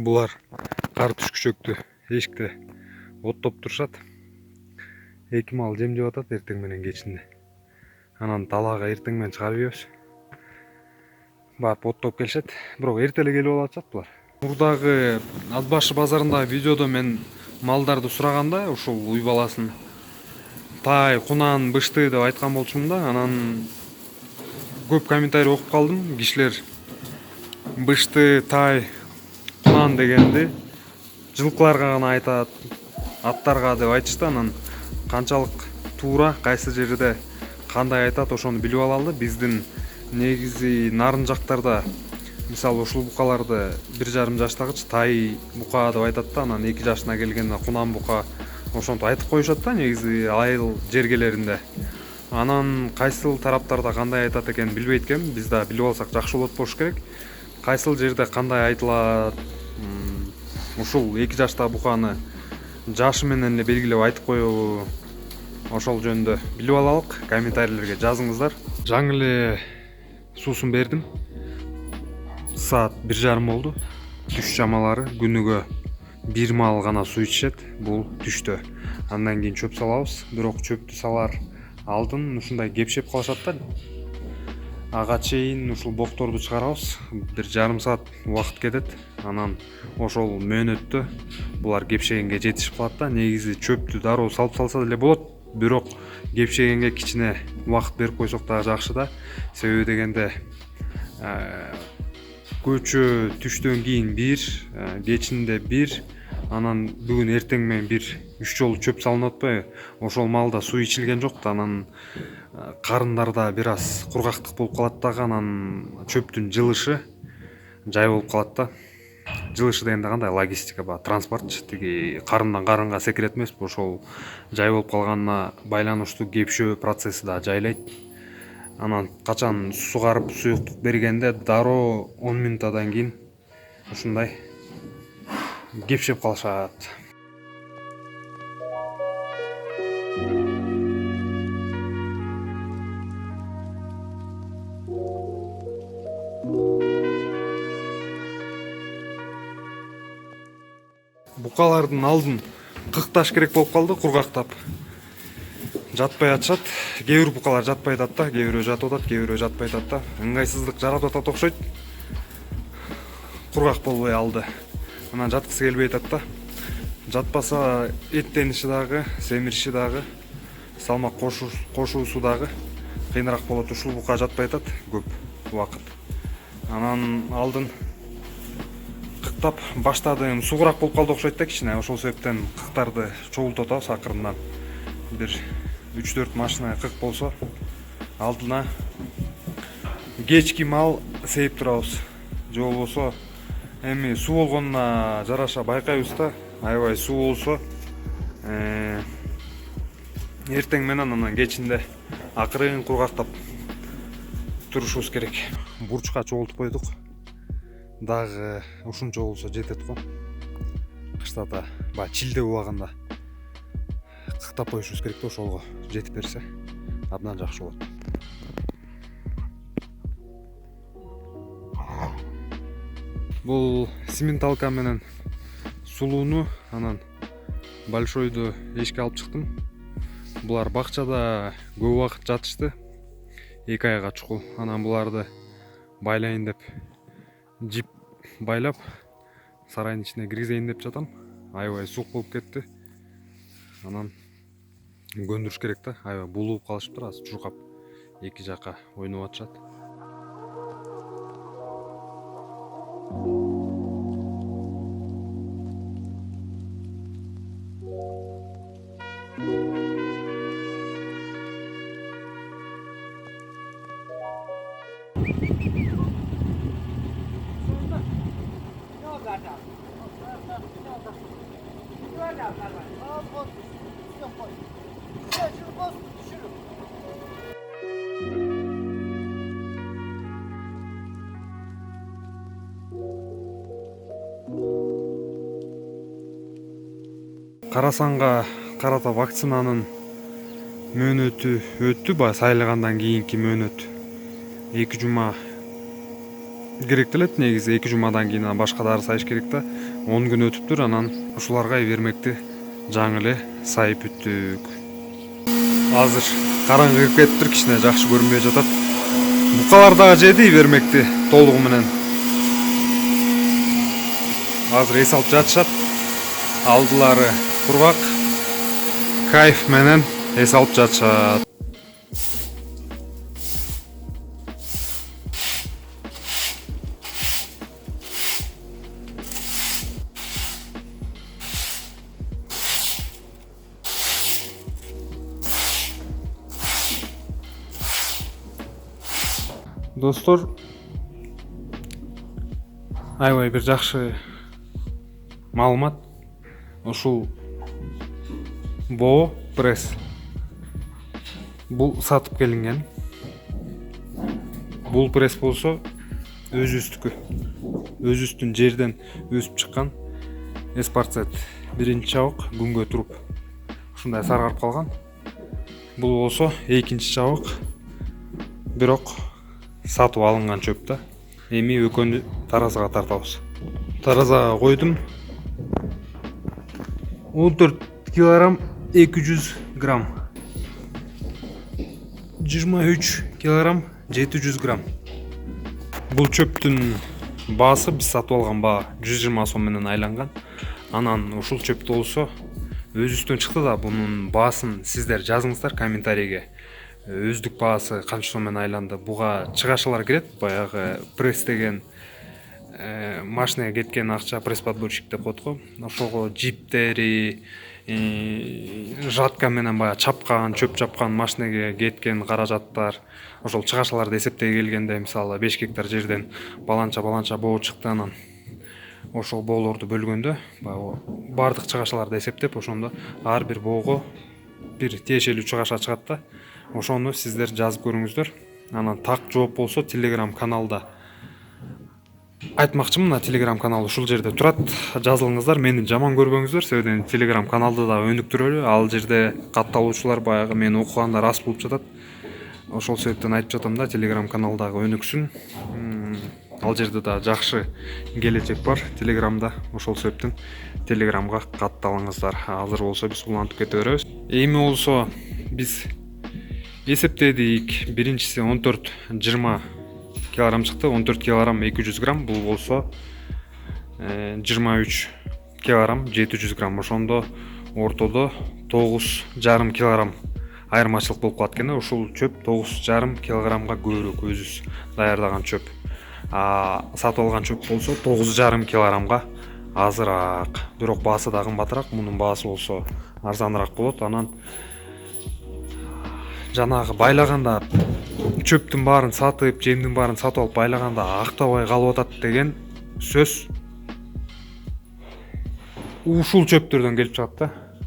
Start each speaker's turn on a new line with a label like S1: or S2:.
S1: Булар кар түшкүчөктү эшикте оттоп турушат. Эки мал жем жеп атат эртең менен кечинде. Анан талаага эртең менен чыгарып ийебиз. Барып оттоп келишет. Бирок эрте эле келип алып атышат булар. Мурдагы Ат башы базарындагы видеодо мен малдарды сураганда ушул уй баласын тай, кунан, бышты деп айткан болчумун да. Анан көп комментарий окуп калдым. Кишилер бышты, тай, кунан дегенди жылкыларга гана айтат, аттарга деп айтышты. Анан канчалык туура, кайсы жерде кандай айтат ошону билип алалы. Биздин негизи нарын жактарда мисалы ушул букаларды 1,5 жаштагычы тай бука деп айтат да. Анан 2 жашына келгенде кунан бука ошентип айтып коюшат да негизи айыл жергелеринде. Анан кайсыл тараптарда кандай айтат экенин билбейт экенмин. Биз да билип алсак жакшы болот болуш керек. Кайсыл жерде кандай айтылат, ушул 2 жаштагы буканы жашы менен эле белгилеп айтып коебу, ошол жөнүндө билип алалык. Комментарийлерге жазыңыздар. Жаңы эле суусун бердим. Саат 1,5 болду. Түш чамалары. Күнүгө 1 мал гана суу ичишет. Бул түштө. Андан кийин чөп салабыз. Бирок чөптү салар алдын ушундай кепшеп калышат да. Ага чейин ушул бокторду чыгарабыз. 1,5 саат убакыт кетет. Анан ошол мөөнөттө булар кепшегенге жетишип калат да. Негизи чөптү дароо салып салса деле болот. Бирок кепшегенге кичине убакыт берип койсок дагы жакшы да. Себеби дегенде көчө түштөн кийин 1, кечинде 1, анан бүгүн эртең менен 1, 3 жолу чөп салынып атпайбы? Ошол малда суу ичилген жок да. Анан карындарда бир аз кургактык болуп калат дагы. Анан чөптүн жылышы жай болуп калат да. Жылышы дегенде кандай логистика ба, транспортчу тиги карындан карынга секирет эмеспи? Ошол жай болуп калганына байланыштуу кепшөө процесси да жайлайт. Анан качан сугарып суюктук бергенде дароо 10 минутадан кийин ушундай кепшеп калышат. Букалардын алдын кыкташ керек болуп калды, кургактап. Жатпай атышат. Кээ бир букалар жатпай атат да, кээ бирөө жатып атат, кээ бирөө жатпай атат да. Ыңгайсыздык жаратып атат окшойт. Кургак болбой алды. Анан жаткысы келбей атат да. Жатпаса эттениши дагы, семириши дагы, салмак кошуусу дагы кыйыныраак болот. Ушул бука жатпай атат көп убакыт. Анан алдын кыктап баштадым. Суугураак болуп калды окшойт да кичине. Ошол себептен кыктарды чогултуп атабыз акырындан. Бир 3-4 машина кык болсо алдына кечки мал сейип турабыз. Же болбосо эми суу болгонуна жараша байкайбыз да. Аябай суу болсо эртең менен анан кечинде акырын кургактап турушубуз керек. Бурчка чогултуп койдук. Дагы ушунча болсо жетет го. Кышта да баягы чилде убагында кыктап коюшубуз керек да, ошолго жетип берсе абдан жакшы болот. Бул сименталка менен сулууну анан большойду эшикке алып чыктым. Булар бакчада көп убакыт жатышты. 2 айга чукул. Анан буларды байлайын деп жип байлап сарайдын ичине киргизейин деп жатам. Аябай суук болуп кетти. Анан көндүрүш керек да. Аябай булуп калышыптыр, азыр чуркап эки жака ойноп атышат. Карасанга карата вакцинанын мөөнөтү өттү. Баягы сайлагандан кийинки мөөнөт 2 жума керек делет негизи 2 жумадан кийин анан башка дары сайыш керек да. 10 күн өтүптүр, анан ушуларга вермекти жаңы эле сайып бүттүк. Азыр караңгы кирип кетиптир, кичине жакшы көрүнбөй жатат. Букалар дагы жеди вермекти толугу менен. Азыр эс алып жатышат. Алдылары кургак, кайф менен эс алып жатышат. Достор, аябай бир жакшы маалымат. Ушул боо пресс бул сатып келинген. Бул пресс болсо өзүбүздүкү. Өзүбүздүн жерден өсүп чыккан эспарцет. Биринчи чабык күнгө туруп ушундай саргарып калган. Бул болсо экинчи чабык, бирок сатып алынган чөп да. Эми экөөнү таразага тартабыз. Таразага койдум. 14 килограмм 200 грамм. 23 килограмм 700 грамм. Бул чөптүн баасы биз сатып алган баа 120 сом менен айланган. Анан ушул чөптү болсо өзүбүздөн чыкты да, бунун баасын сиздер жазыңыздар комментарийге. Өздүк баасы канча сом менен айланды. Буга чыгашалар кирет, баягы пресс деген машинага кеткен акча, пресс подборщик деп коет го. Ошого жиптери, жатка менен баягы чапкан, чөп чапкан машинага кеткен каражаттар, ошол чыгашаларды эсептей келгенде, мисалы 5 гектар жерден баланча боо чыкты, анан ошол боолорду бөлгөндө баардык чыгашаларды эсептеп, ошондо ар бир боого бир тиешелүү чыгаша чыгат да. Ошону сиздер жазып көрүңүздөр. Анан так жооп болсо Telegram каналда айтмакчымын. Мына Telegram канал ушул жерде турат. Жазылыңыздар, мени жаман көрбөңүздөр. Себеби Telegram каналды да өнүктүрөлү. Ал жерде катталуучулар баягы мени окугандар аз болуп жатат. Ошол себептен айтып жатам да, Telegram каналдагы өнүксүн. Ал жерде да жакшы келечек бар Telegramда. Ошол себептен Telegramга катталыңыздар. Азыр болсо биз улантып кете беребиз. Эми болсо биз эсептедик. Биринчиси 14-20 килограмм чыкты. 14 килограмм 200 грамм. Бул болсо 23 килограмм 700 грамм. Ошондо ортодо 9,5 килограмм айырмачылык болуп калат экен. Ушул чөп 9,5 килограммга көбүрөөк өзүбүз даярдаган чөп. Сатып алган чөп болсо 9,5 килограммга азыраак. Бирок баасы да кымбатыраак. Мунун баасы болсо арзаныраак болот. Анан жанагы байлаганда чөптүн баарын сатып, жемдин баарын сатып алып байлаганда актабай калып атат деген сөз ушул чөптөрдөн келип чыгат да.